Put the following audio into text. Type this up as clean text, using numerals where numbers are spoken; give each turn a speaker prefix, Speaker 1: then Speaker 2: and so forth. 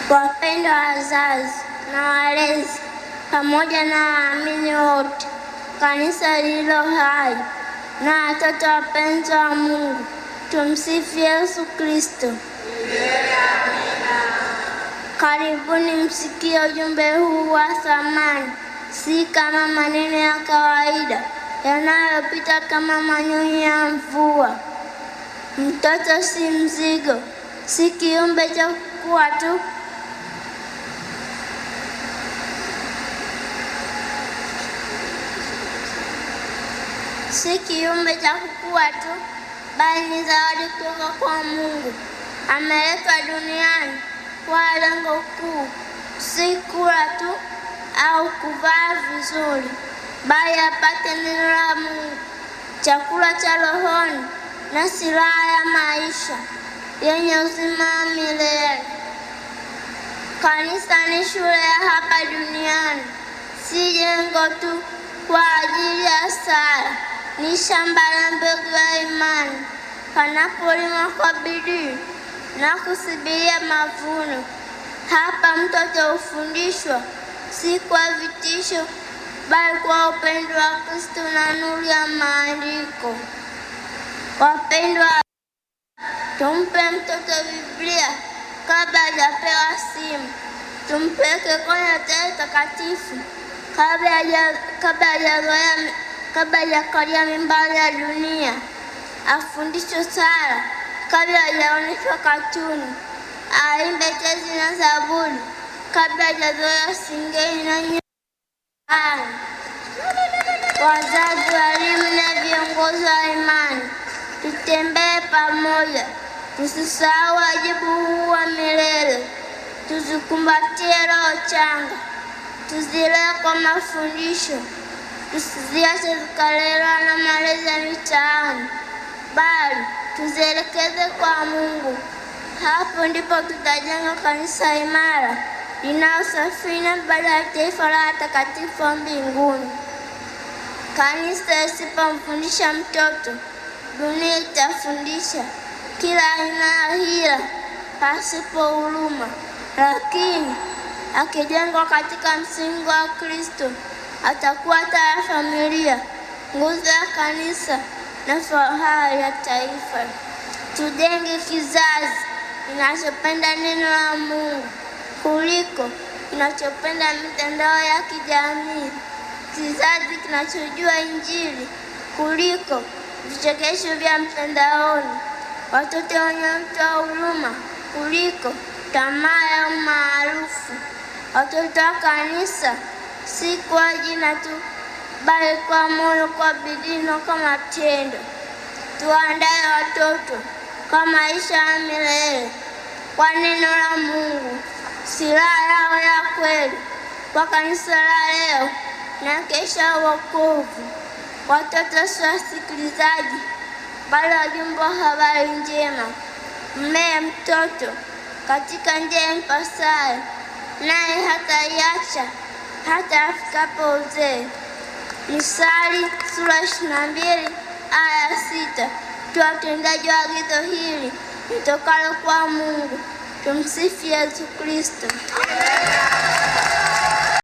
Speaker 1: Wapendwa wazazi na walezi pamoja na waamini wote, kanisa lililo hai na watoto wapenzi wa Mungu, tumsifu Yesu Kristo. Karibuni msikie ujumbe huu wa thamani, si kama maneno ya kawaida yanayopita kama manyunyu ya mvua. Mtoto si mzigo, si kiumbe cha kukua tu, bali ni zawadi kutoka kwa Mungu. Ameletwa duniani kwa lengo kuu, si kula tu au kuvaa vizuri, bali apate neno la Mungu, chakula cha rohoni na silaha ya maisha yenye uzima wa milele. Kanisa ni shule ya hapa duniani, si jengo tu kwa ajili ya sala. Ni shamba la mbegu ya imani, panapolimwa kwa bidii na kusubiria mavuno. Hapa mtoto hufundishwa si kwa vitisho, bali kwa upendo wa Kristo na nuru ya maandiko. Wapendwa, tumpe mtoto Biblia kabla hajapewa simu. Tumpeleke kwenye takatifu kabla hajakalia mimbari ya dunia. Afundishwe sala kabla hajaonyeshwa katuni. Aimbe tezi na zaburi kabla hajazoea singeli na nyimbo. Wazazi, walimu na viongozi wa imani, tutembee pamoja, tusisahau wajibu huu wa milele. Tuzikumbatie roho changa, tuzilee kwa mafundisho, tusiziache zikalelewa na malezi ya mitaani, bali tuzielekeze kwa Mungu. Hapo ndipo tutajenga kanisa imara linalosafiri na baada ya taifa la watakatifu wa mbinguni. Kanisa isipomfundisha mtoto, dunia itafundisha kila aina ya hila pasipo huruma. Lakini akijengwa katika msingi wa Kristo, atakuwa taa ya familia, nguzo ya kanisa na fahari ya taifa. Tujenge kizazi kinachopenda neno la Mungu kuliko kinachopenda mitandao ya kijamii, kizazi kinachojua Injili kuliko vichekesho vya mtandaoni, watoto wenye mtu wa huruma kuliko tamaa ya umaarufu. Watoto wa kanisa si kwa jina tu, bali kwa moyo, kwa bidii na kwa matendo. Tuandae watoto kwa maisha ya milele, kwa neno la Mungu, silaha yao ya kweli, kwa kanisa la leo na kesha wokovu. Watoto si wasikilizaji, bali wajumbe wa habari njema. Mlee mtoto katika njia impasayo, naye hataiacha hata afikapo uzee. Misali sura 22 aya 6. Tuwe watendaji wa agizo hili litokalo kwa Mungu. Tumsifu Yesu Kristo.